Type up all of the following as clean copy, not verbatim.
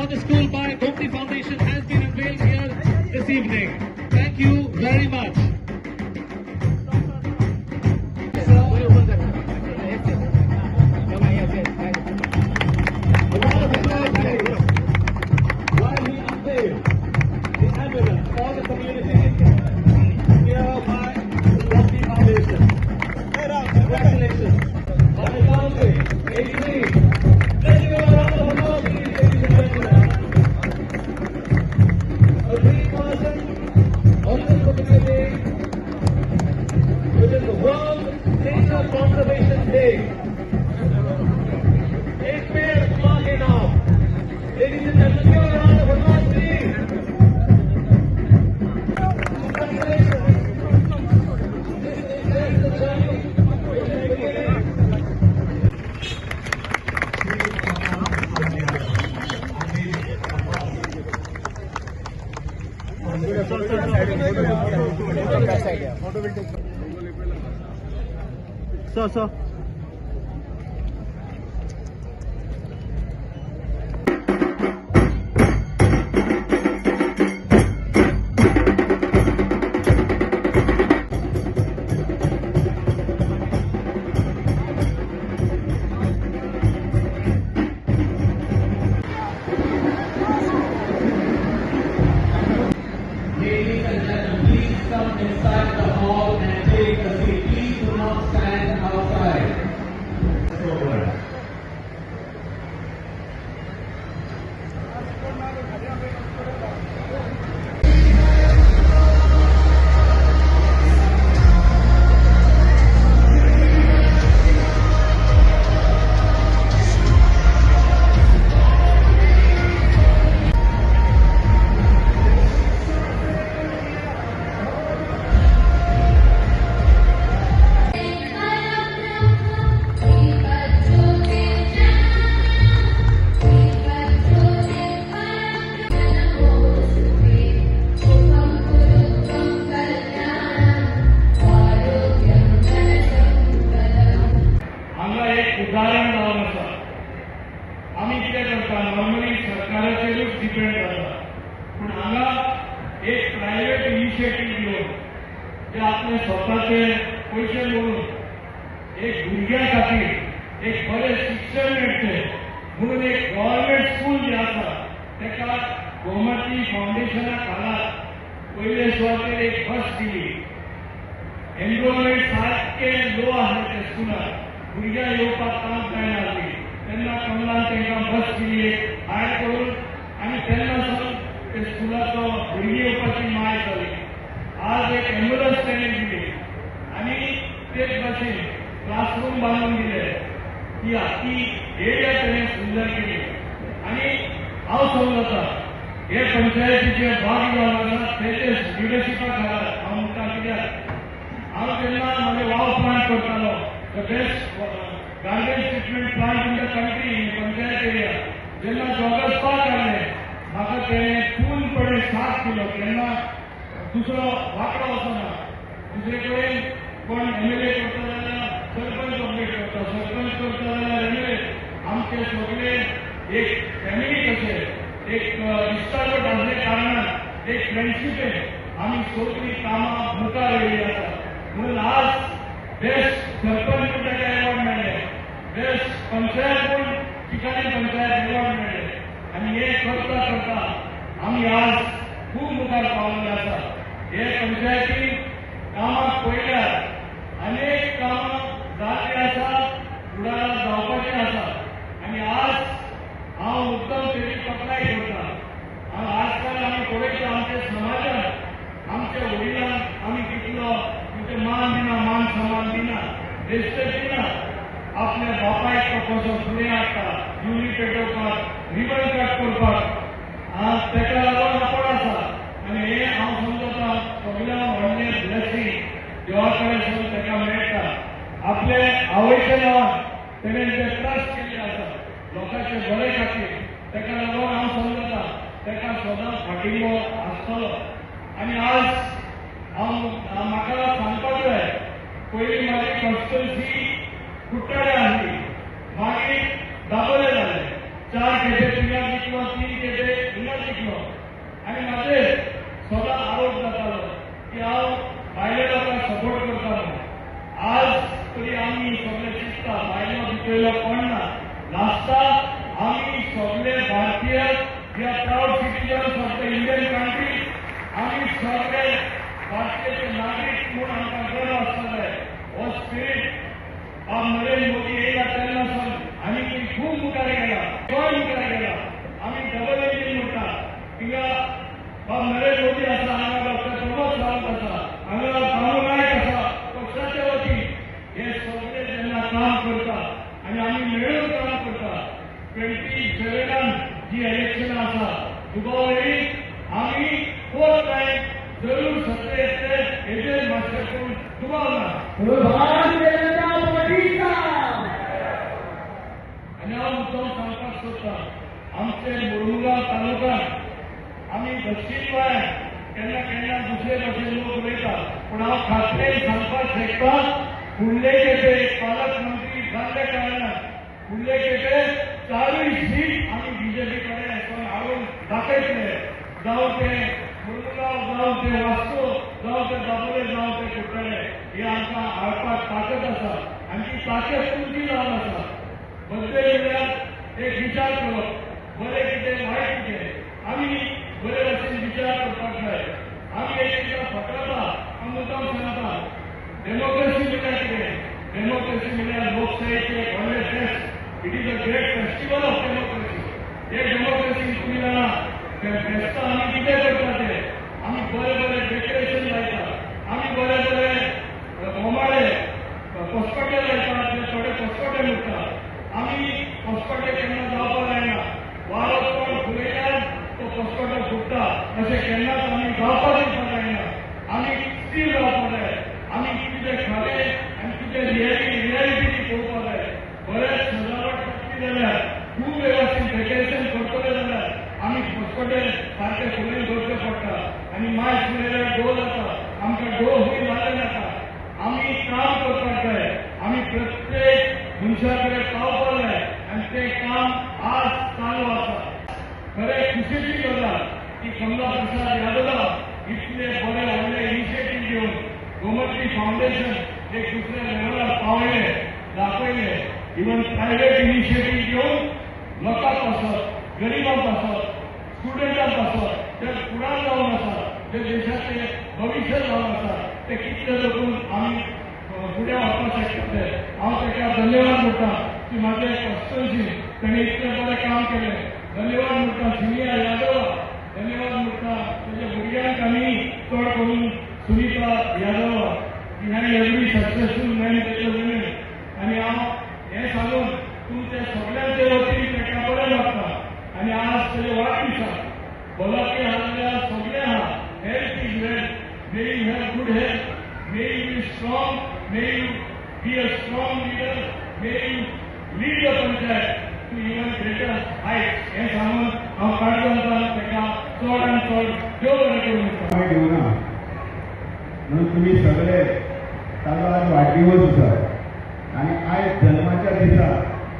for the school by Gomti Foundation has been unveiled here this evening. Thank you very much. While he unveiled the ambulance for the community here by Gomti Foundation. Congratulations. On the country, 83. Let's give a round of applause, please, ladies and gentlemen. A great person on this particular day, which is the World Nature Conservation Day. एक पेड़ माँ के नाम. Ladies and gentlemen, give a round of applause, please. Congratulations. This is the journey which is beginning. Sir. Ladies and gentlemen, please come inside the hall and take a seat. Please do not stand outside. उदाहरण लावून आसा आम्ही कितें करता normally सरकाराचेरूच depend जाता पूण हांगा एक प्रायव्हेट इनिशिएटीव घेवन जे आपले स्वताचे पयशे मोडून एक भुरग्यां खातीर एक बरें शिक्षण मेळचें म्हणून एक गव्हर्नमेंट स्कूल जे आसा तेका गोमती फाउंडेशना खाला पयले सुवातेर एक बस दिली. एनरोलमेंट सारकें लो आसलें त्या स्कुलान भुरग्यां येवपाक काम कांय नासली तेन्ना कमलान तांकां बस दिली हायर करून आनी तेन्ना सावन ते स्कुलाचो भुरगीं येवपाची माय जाली. आज एक एम्बुलन्स तेणें दिली आनी तेच भाशेन क्लासरूम बांदून दिले. ती आख्खी एरिया तेणें सुंदर केली आनी हांव समजता हे पंचायतीचे भाग घेवना तेचे लिडरशिपा खाला हांव म्हणटा कित्याक हांव जेन्ना म्हाजे वाव प्लांट करतालो the best garbage treatment plant in the country in Panchayat area. जेन्ना जॉगर्स पार्क हाडले म्हाका तेणें पूर्णपणे साथ केलो. तेन्ना दुसरो वांकडो वचना. दुसरे कडेन कोण एमएलए करता जाल्यार सरपंच कंप्लीट करता, सरपंच करता जाल्यार एमएलए. आमचे सगळे एक फॅमिली कशे एक इश्टागत आसले कारणान एक फ्रेंडशिपेन आमी सगळीं कामां मुखार व्हेली आसा. म्हणून आज बेस्ट सरपंच म्हणून ताका एवॉर्ड मेळ्ळे, बेस्ट पंचायत म्हणून ठिकाणी पंचायत एवॉर्ड मेळ्ळे आनी हे करता करता आमी आज खूब मुखार पावल्ले आसा. हे पंचायतीन कामाक पळयल्यार अनेक कामां जाल्लीं आसा, फुडाराक जावपाचीं आसा आनी आज हांव मुद्दम तेजी तोखणाय करता. आजकाल आमी पळयता आमच्या समाजात आमच्या वडिलांक आमी कितलो म्हणजे मान दिना, मान सन्मान दिना, रेस्पेक्ट दिना. आपल्या बापायक तो कसो फुडें हाडटा युरी पेटोवपाक, रिबन कट करपाक. आज तेका लागून आपण आसा आनी हे हांव समजता सगळ्यांक व्हडलें ब्लेसिंग देवा कडेन सावन तेका मेळटा. आपले आवयच्या नांवान तेणें जे ट्रस्ट केल्ले आसा लोकांचे बरे खातीर तेका लागून हांव समजता तेका सदांच फाटिंबो आसतलो. आनी आज म्हाका सांगपाक जाय पयलीं म्हाजी कॉन्स्टिट्युएन्सी कुट्टाडे आसली, मागीर दाबोळे जाले, 4 खेपे तिगां जिखलो, 3 खेपे उरलेलो कोण ना. लास्टाक आमी सगळे भारतीय we are proud citizens of the Indian country. आमी सगळे भारतीय नागरिक म्हणून आमकां गर्व आसता जाय. हो स्पिरीट नरेंद्र मोदी येयला तेन्नासून आनी खूब मुखार गेला, गोंय मुखार गेला. आमी डबल इंजीन म्हणटा थिंगा नरेंद्र मोदी आसा, हांगा डॉक्टर प्रमोद सावंत आसा, हांगा कामू नायक आसा पक्षाचे वतीन. हे सगळे जेन्ना काम करता आनी आमी मेळून काम करता 27 जी इलेक्शनां आसा दुबावरी आमी 4th टायम जरूर सत्ता येतले हेजेर मातशें करून दुबावना. आनी हांव मुद्दम सांगपाक सोदतां आमचे मुरमुगांव तालुक्यांत आमी दक्षिण गोंयांत केन्ना केन्ना दुसरे भाशेन लोक उलयता पूण हांव खात्रेन सांगपाक शकता फुडले खेपे पालकमंत्री जाल्ले कारणान फुडले खेपे 40 सीट आमी बीजेपी कडेन हाडून दाखयतले. जावं ते मुरमुगांव, जावं ते वास्को, जावं ते दाबोळे, जावं ते कुट्टळे, हे आमकां हाडपाक ताकद आसा आनी ती ताकद तुमची जावन आसा. बदले वेळार एक विचार करप, बरें कितें वायट कितें आमी बरे भशेन विचार करपाक जाय. आमी एकएकदां फटयता, हांव मुद्दाम सांगता डेमोक्रेसी म्हळ्यार कितें? डेमोक्रेसी म्हळ्यार लोकशाहीचें व्हडलें फेस्त. It is a great festival of democracy. हे डेमोक्रेसी तुमी जाणा फेस्तां आमी कितें करता ते आमी बरें बरें डेकोरेशन लायता, आमी बरें बरें बोमाडे पसपटे लायता, थोडे पसपटे म्हणटा. आमी पसपटे केन्ना जावपाक जायना. वारो कोण फुलयल्यार तो पसपटो फुट्टा अशें केन्नाच आमी जावपाक दिवपाक जायना. आमी स्थिर रावपाक जाय. आमी कितें खालें आनी कितें रियलिटी पळोवपाक जाय. बरें सजावट करतली जाल्यार खूब वेवस्थीत डेकोरेशन करतले जाल्यार आमी पसपटे सारके फुलयन दवरचे पडटा. आनी मायज फुलयल्यार डोल जाता, आमकां डोल हूंय जालें नाका. आमी काम करपाक जाय. आमी प्रत्येक मनशा कडेन पावपाक जाय आनी तें काम आज चालू आसा. खरें खुशेची गजाल की कमला प्रसाद यादव इतले बरे व्हडले इनिशिएटीव घेवन गोमती फाउंडेशन एक दुसऱ्या लेवलार पावले दाखयले. इवन प्रायव्हेट इनिशिएटीव घेवन लोकांक पासत, गरिबांक पासत, स्टुडंटांक पासत ते फुडार जावन आसा, ते देशाचें भविश्य जावन आसा. ते कितले लोकून आमी फुडें वचपाक शकतले. हांव ताका धन्यवाद म्हणटा की म्हाजे कॉन्स्टिट्युएन्सी ताणें इतलें बरें काम केलें. धन्यवाद म्हणटा सिनिया यादव, धन्यवाद म्हणटा ताच्या भुरग्यांक आनी चड करून सुनीता यादव की हांवें एवरी सक्सेसफूल मॅन तेजे वुमेन. आनी हांव हें सांगून तुमच्या सगळ्यांचे वतीन ताका बरें लागता. आनी आज तेजे वाडदिसा भलायकी हांगा सगळे आहा. Health is wealth. May you have good health. May you be strong, may you be a strong leader, may you lead the panchayat to even greater heights. हे सांगून हांव काणकोणकार ताका चड आनी चड देव बरें करूं दिता. घेवना म्हणून तुमी सगळे ताचो आज वाडदिवस आसा आनी आयज जल्माच्या दिसा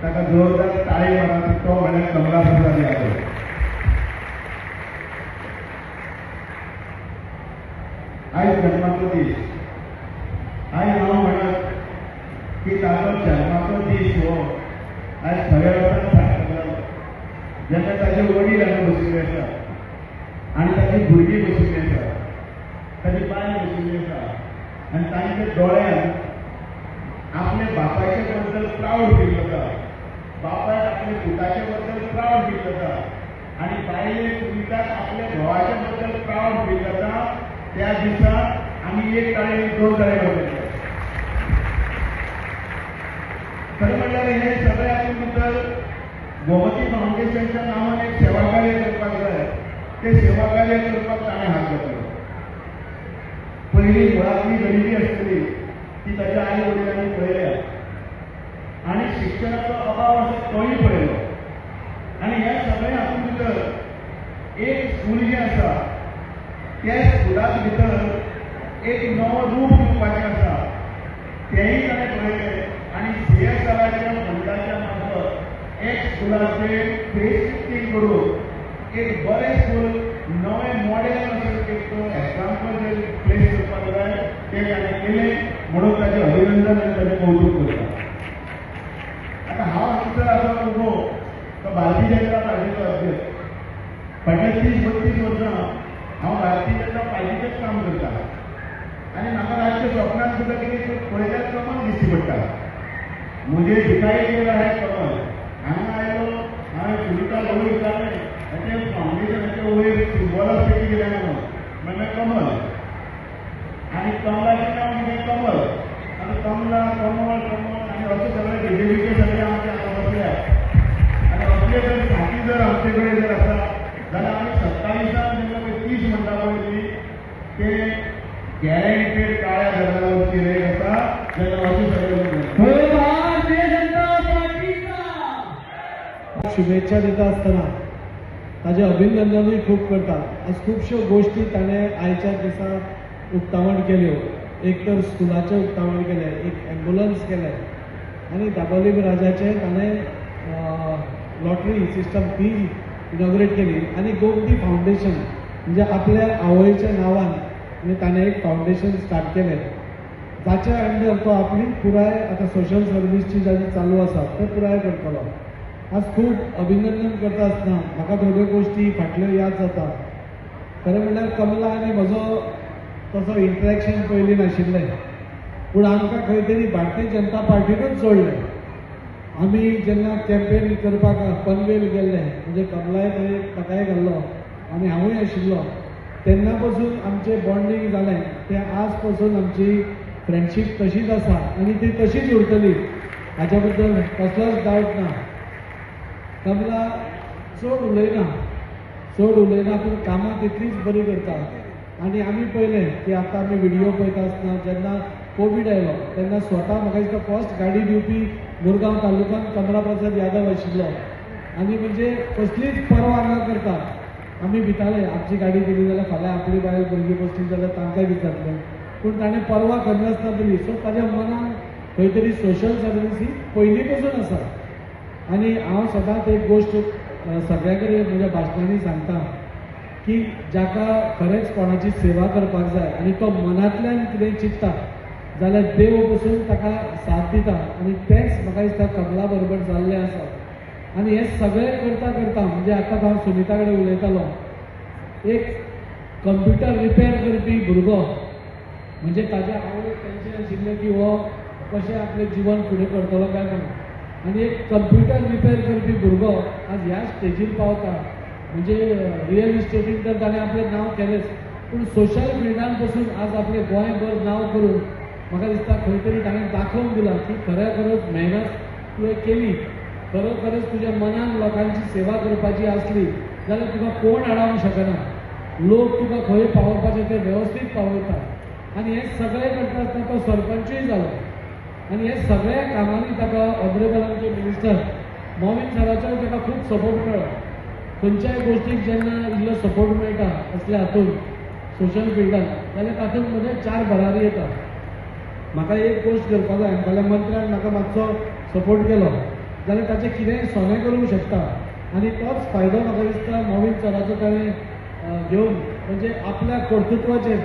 ताका जोरदार ताळी मारात. तो म्हळ्यार कमला प्रसाद यादव. आयज जल्माचो दीस. आयज हांव म्हणत की ताचो जल्माचो दीस हो आयज खऱ्या अर्थान सारको जेन्ना ताचे वडील हांगा बशिल्ले आसा आनी ताची भुरगीं बशिल्लीं आसा, ताची बायल बशिल्ली आसा आनी तांच्या दोळ्यान आपल्या बापायचे बद्दल प्रावड फील जाता. बापायक आपल्या पुताचे बद्दल प्रावड फील जाता आनी बायलेक पुताक आपल्या घोवाचे बद्दल प्रावड फील जाता. त्या दिसा आमी एक ताळे 2 ताळे घालतले. खरें म्हणल्यार हे सगळे हातूंत भितर गोमती फाउंडेशनच्या नांवान एक सेवा कार्य करपाक जाय. ते सेवा कार्य करपाक ताणें हात घातलो. पयलीं मुळांतली गरिबी आसतली ती ताच्या आई वडिलांनी पळयल्या आनी शिक्षणाचो अभाव आसा तोय पळयलो. आनी ह्या सगळ्या हातूंत भितर एक स्कूल जें आसा त्या स्कुलाक भितर एक नवो रूप दिवपाचें आसा तेंय ताणें पळयलें. आनी CSRच्या फंडाच्या मार्फत एक स्कुलाचे फेस लिफ्टिंग करून एक बरें स्कूल नवें मॉडेल अशें एक एग्जाम्पल जर प्लेस करपाक जाय तें ताणें केलें. म्हणून ताचें अभिनंदन आनी ताचें कौतुक करता. आता हा आमचा असं उभो तर भारतीय जनता पार्टीचो अध्यक्ष फाटल्या 30-32 वर्सां हांव भारतीय जनता पार्टीचेच काम करता आनी म्हाका रातच्या स्वप्नांत सुद्दां कितें पळयल्यार कमल दिश्टी पडटा म्हणजे भिकारी केला आहे कमल हांगा आयलो हांवें सुनीता लोक विचारलें तें फावंडेशनाचे वयर सिंबॉल पेटी गेल्या म्हणून म्हणजे कमल आनी कमलाचें नांव कितें कमल आनी कमला कमल कमल आनी अशें सगळे बीजेपीचे सगळे आमचे आतां बसल्या आनी असले जर फाटी जर आमचे कडेन जर आसा जाल्यार आमी 27 जेन्ना पळय 30 म्हणटा पळय ते गॅरंटेड काळ्या धर्मावरची रेट आसा जेन्ना अशें सगळे भारतीय जनता पार्टीचा शुभेच्छा दिता आसतना ताजे अभिनंदनूय खूब करता. आज खुबश्यो गोश्टी ताणें आयच्या दिसा उक्तावण केल्यो. एक तर स्कुलाचें उक्तावण केलें, एक एम्ब्युलन्स केलें आनी दाबोलीम राजाचें ताणें लॉटरी सिस्टम ती इनॉग्रेट केली आनी गोमती फावंडेशन म्हणजे आपल्या आवयच्या नांवान म्हणजे ताणें एक फावंडेशन स्टार्ट केलें जाच्या अंडर तो आपली पुराय आतां सोशल सर्वीसची जाची चालू आसा ते पुराय करतलो. आज खूब अभिनंदन करता आसतना म्हाका थोड्यो गोश्टी फाटल्यो याद जाता. खरें म्हणल्यार कमला आनी म्हजो तसो इंटरेक्शन पयलीं नाशिल्लें पूण आमकां खंय तरी भारतीय जनता पार्टीनूच जोडलें. आमी जेन्ना कॅम्पेन करपाक पनवेल गेल्ले म्हणजे कमलाय थंय ताकाय घाल्लो आनी हांवूय आशिल्लो तेन्ना पासून आमचें बॉन्डिंग जालें तें आज पासून आमची फ्रेंडशीप तशीच आसा आनी ती तशीच उरतली हाच्या बद्दल कसलोच डावट ना. कमला चड उलयना पूण कामां तितलीच बरी करता आनी आमी पळयलें की आतां आमी व्हिडियो पळयता आसतना जेन्ना कोवीड आयलो तेन्ना स्वता म्हाका दिसता फर्स्ट गाडी दिवपी मुरगांव तालुक्यांत कमला प्रसाद यादव आशिल्लो आनी म्हणजे कसलीच पर्वा न करता आमी भिताले आमची गाडी दिली जाल्यार फाल्यां आपली बायल भुरगीं बसली जाल्यार तांकांय विचारतलें पूण ताणें पर्वा करनासतना दिली. सो ताज्या मनान खंय तरी सोशल सर्वीस ही पयलीं पासून आसा आनी हांव सदांच एक गोश्ट सगळ्या कडेन म्हज्या भाशणांनी सांगता की जाका खरेंच कोणाची सेवा करपाक जाय आनी तो मनांतल्यान कितें चिंतता जाल्यार देव पसून ताका साथ दिता आनी तेंच म्हाका दिसता कमला बरोबर जाल्लें आसा. आनी हें सगळें करता करता म्हणजे आतां हांव सुनीता कडेन उलयतालो एक कंप्युटर रिपेर करपी भुरगो म्हणजे ताज्या आवयक टेन्शन आशिल्लें की हो कशें आपलें जिवन फुडें करतलो काय म्हणून आनी एक कंप्युटर रिपेर करपी भुरगो आज ह्या स्टेजीर पावता म्हणजे रियल इस्टेटीन तर ताणें आपलें नांव केलेंच पूण सोशल फिल्डान पसून आज आपलें गोंयभर नांव करून म्हाका दिसता खंय तरी ताणें दाखोवन दिलां की खरोखरच मेहनत तुवें केली खरोखरच तुज्या मनान लोकांची सेवा करपाची आसली जाल्यार तुका कोण आडावंक शकना. लोक तुका खंय पावोवपाचें तें वेवस्थीत पावयता आनी हें सगळें करता आसतना तो सरपंचूय जालो आनी हे सगळ्या कामांनी ताका ऑनरेबल आमचे मिनिस्टर मोमीन सराचो ताका खूब सपोर्ट मेळ्ळो. खंयच्याय गोश्टीक जेन्ना इल्लो सपोर्ट मेळटा असल्या हातूंत सोशल फिल्डान जाल्यार तातूंत म्हजे 4 भरारी येता. म्हाका एक गोश्ट करपाक जाय जाल्यार मंत्र्यान म्हाका मातसो सपोर्ट केलो जाल्यार ताचें कितेंय सोनें करूंक शकता आनी तोच फायदो म्हाका दिसता मोमीन सराचो ताणें घेवन म्हणजे आपल्या कर्तृत्वाचेर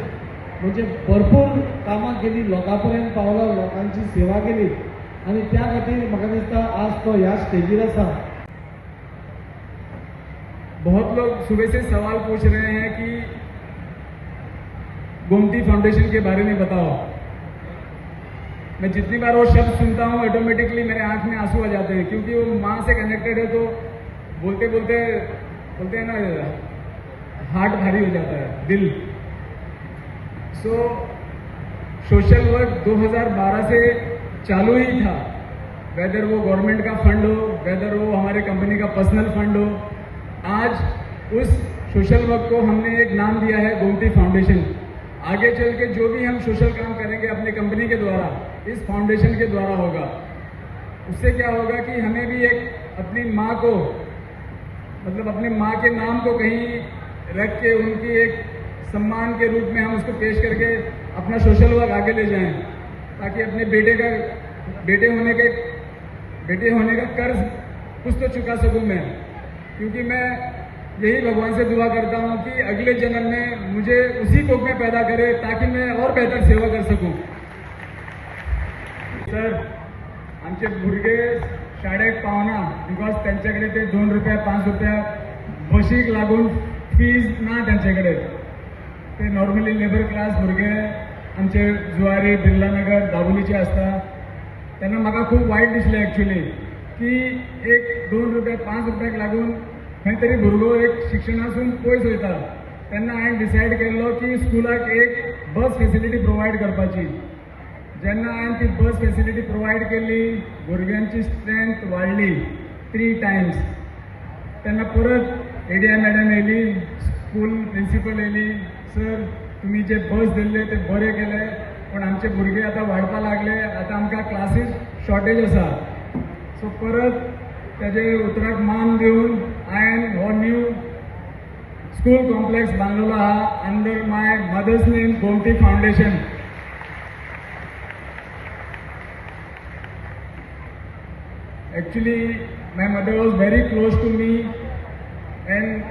म्हणजे भरपूर कामां केली लोकां पर्यंत पावलो लोकांची सेवा केली आनी त्या खातीर म्हाका दिसता आज तो ह्या स्टेजीर आसा. बहुत लोग सुबह से सवाल पूछ रहे हैं कि गोमती फाउंडेशन के बारे में बताओ. मैं जितनी बार वो शब्द सुनता हूँ ऑटोमेटिकली मेरे आंख में आंसू आ जाते हैं क्योंकि वो माँ से कनेक्टेड है तो बोलते बोलते बोलते हैं ना हार्ट भारी हो जाता है दिल. सो सोशल वर्क 2012 से चालू ही था वेदर वो गवर्नमेंट का फंड हो वेदर वो हमारे कंपनी का पर्सनल फंड हो. आज उस सोशल वर्क को हमने एक नाम दिया है गोमती फाउंडेशन. आगे चल के जो भी हम सोशल काम करेंगे अपनी कंपनी के द्वारा इस फाउंडेशन के द्वारा होगा. उससे क्या होगा कि हमें भी एक अपनी माँ को मतलब अपनी माँ के नाम को कहीं रख के उनकी एक सम्मान के रूप में हम उसको पेश करके अपना सोशल वर्क आगे ले जाएं ताकि अपने बेटे होने का कर्ज कुछ तो चुका सकूं मैं. क्योंकि मैं यही भगवान से दुआ करता हूं कि अगले जन्म में मुझे उसी कोख में पैदा करे ताकि मैं और बेहतर सेवा कर सकूं. सर आमचे भुरगे शाळेक पावना बिकॉज त्यांच्याकडे ते 2 रुपया 5 रुपया बशीक लागून फीज ना त्यांच्याकडे. ते नॉर्मली लेबर क्लास भुरगे आमचे जुवारी बिर्लानगर दाबोलीचे असता. त्यांना म्हाका खूप वायट दिसलें एक्चुअली की एक 2 रुपया 5 रुपयाक लागून खंय तरी भुरगो एक शिक्षणासून पयस वयता. तेन्ना हांवें डिसायड केल्लो की स्कुलाक एक बस फेसिलिटी प्रोवायड करपाची. जेन्ना हांवें ती बस फेसिलिटी प्रोवायड केली भुरग्यांची स्ट्रेंथ वाडली 3 टायम्स. तेन्ना परत एडीआय मॅडम येयली, स्कूल प्रिन्सिपल येयली, सर तुमी जे बस दिल्ले ते बरे केले पण आमचे भुरगे आतां वाडपा लागले, आतां आमकां क्लासीस शॉर्टेज आसा. सो परत तेजे उतराक मान दिवन हांवें हो न्यू स्कूल कॉम्प्लेक्स बांदलेलो आहा under my mother's name Gomti foundation. Actually my mother was very close to me and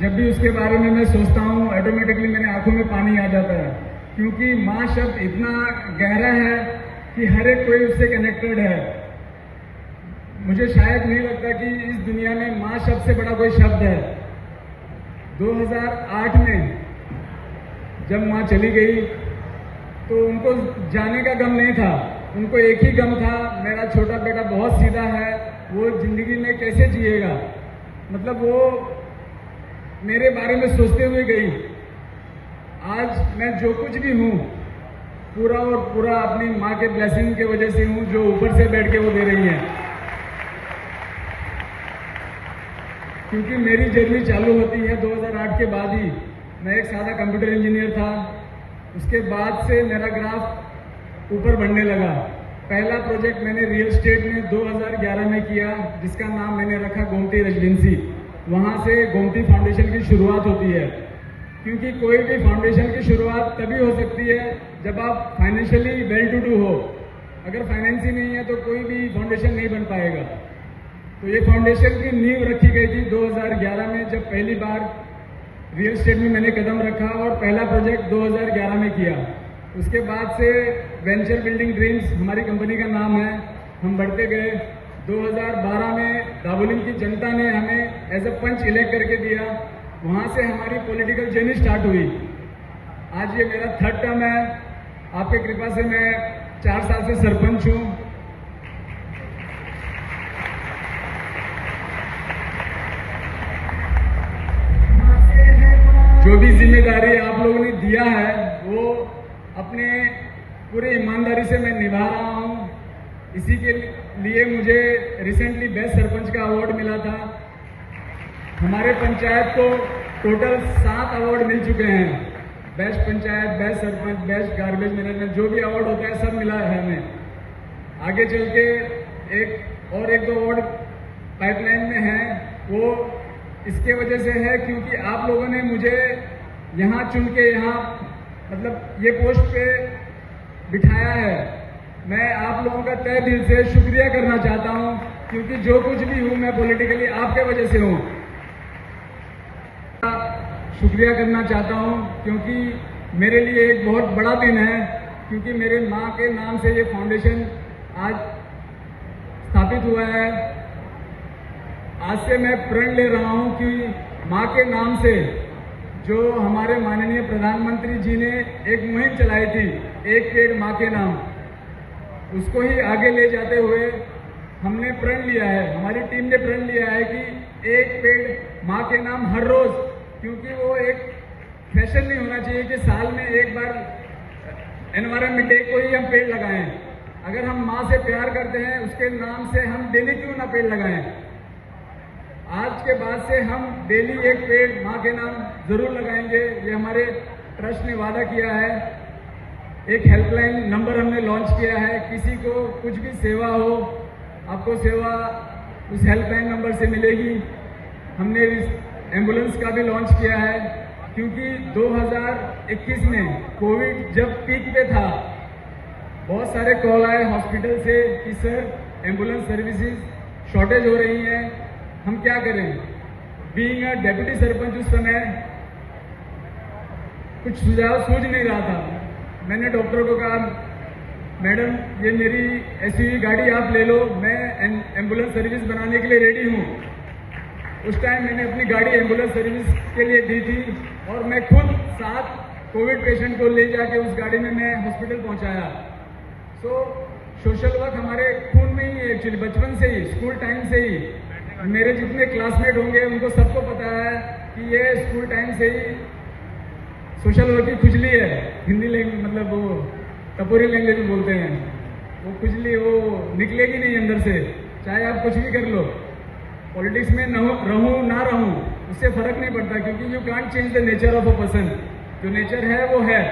जब भी उसके बारे में मैं सोचता हूँ ऑटोमेटिकली मेरे आंखों में पानी आ जाता है क्योंकि माँ शब्द इतना गहरा है कि हर एक कोई उससे कनेक्टेड है. मुझे शायद नहीं लगता कि इस दुनिया में माँ शब्द से बड़ा कोई शब्द है. 2008 में जब माँ चली गई तो उनको जाने का गम नहीं था, उनको एक ही गम था मेरा छोटा बेटा बहुत सीधा है, वो जिंदगी में कैसे जिएगा. मतलब वो मेरे बारे में सोचते हुए गई. आज मैं जो कुछ भी हूँ पूरा और पूरा अपनी माँ के ब्लेसिंग के वजह से हूँ जो ऊपर से बैठ के वो दे रही हैं. क्योंकि मेरी जर्नी चालू होती है 2008 के बाद ही. मैं एक सादा कंप्यूटर इंजीनियर था, उसके बाद से मेरा ग्राफ ऊपर बढ़ने लगा. पहला प्रोजेक्ट मैंने रियल एस्टेट में 2011 में किया जिसका नाम मैंने रखा गोमती रेजिडेंसी. वहाँ से गोमती फाउंडेशन की शुरुआत होती है. क्योंकि कोई भी फाउंडेशन की शुरुआत तभी हो सकती है जब आप फाइनेंशियली वेल टू डू हो. अगर फाइनेंस ही नहीं है तो कोई भी फाउंडेशन नहीं बन पाएगा. तो ये फाउंडेशन की नींव रखी गई थी 2011 में जब पहली बार रियल एस्टेट में मैंने कदम रखा और पहला प्रोजेक्ट 2011 में किया. उसके बाद से वेंचर बिल्डिंग ड्रीम्स हमारी कंपनी का नाम है. हम बढ़ते गए. 2012 में दाबोली की जनता ने हमें एज अ पंच इलेक्ट करके दिया. वहाँ से हमारी पॉलिटिकल जर्नी स्टार्ट हुई. आज ये मेरा 3rd टर्म है. आपकी कृपा से मैं 4 साल से सरपंच हूँ. जो भी जिम्मेदारी आप लोगों ने दिया है वो अपने पूरे ईमानदारी से मैं निभा रहा हूँ. इसी के लिए मुझे रिसेंटली बेस्ट सरपंच का अवार्ड मिला था. हमारे पंचायत को टोटल 7 अवार्ड मिल चुके हैं. Best panchayat, best sarpanch, best garbage management, जो भी अवार्ड होता है सब मिला है हमें. आगे चल के एक दो अवार्ड पाइपलाइन में है. वो इसके वजह से है क्योंकि आप लोगों ने मुझे यहाँ चुन के यहाँ मतलब ये पोस्ट पे बिठाया है. मैं आप लोगों का तहे दिल से शुक्रिया करना चाहता हूँ क्योंकि जो कुछ भी हूँ मैं पॉलिटिकली आपके वजह से हूँ. शुक्रिया करना चाहता हूँ क्योंकि मेरे लिए एक बहुत बड़ा दिन है क्योंकि मेरे माँ के नाम से ये फाउंडेशन आज स्थापित हुआ है. आज से मैं प्रण ले रहा हूं कि माँ के नाम से जो हमारे माननीय प्रधानमंत्री जी ने एक मुहिम चलाई थी, एक पेड़ माँ के नाम, उसको ही आगे ले जाते हुए हमने प्रण लिया है, हमारी टीम ने प्रण लिया है कि एक पेड़ माँ के नाम हर रोज. क्योंकि वो एक फैशन नहीं होना चाहिए कि साल में एक बार एनवायरमेंट डे को ही हम पेड़ लगाएं. अगर हम माँ से प्यार करते हैं उसके नाम से हम डेली क्यों ना पेड़ लगाएं. आज के बाद से हम डेली एक पेड़ माँ के नाम जरूर लगाएंगे. ये हमारे ट्रस्ट ने वादा किया है. एक हेल्पलाइन नंबर हमने लॉन्च किया है. किसी को कुछ भी सेवा हो, आपको सेवा उस हेल्पलाइन नंबर से मिलेगी. हमने एम्बुलेंस का भी लॉन्च किया है क्योंकि 2021 में कोविड जब पीक पे था बहुत सारे कॉल आए हॉस्पिटल से कि सर एम्बुलेंस सर्विसेज शॉर्टेज हो रही हैं, हम क्या करें. बीइंग अ डेप्यूटी सरपंच उस समय कुछ सुझाव सूझ नहीं रहा था. मैंने डॉक्टर को कहा मैडम ये मेरी एसयूवी गाड़ी आप ले लो, मैं एम्बुलेंस सर्विस बनाने के लिए रेडी हूँ। उस टाइम मैंने अपनी गाड़ी एम्बुलेंस सर्विस के लिए दी थी और मैं खुद 7 कोविड पेशेंट को ले जाके उस गाड़ी में मैं हॉस्पिटल पहुंचाया। सो सोशल वर्क हमारे खून में ही है एक्चुअली, बचपन से ही, स्कूल टाइम से ही। मेरे जितने क्लासमेट होंगे उनको सबको पता है कि ये स्कूल टाइम से ही सोशल वर्क की खुजली है। हिंदी लैंग्वेज मतलब वो टपोरी लैंग्वेज में बोलते हैं, वो खुजली वो निकलेगी नहीं अंदर से, चाहे आप कुछ भी कर लो। पॉलिटिक्स में रहूं ना रहूं उससे फर्क नहीं पड़ता, क्योंकि you can't change the nature of a person. जो नेचर है वो है।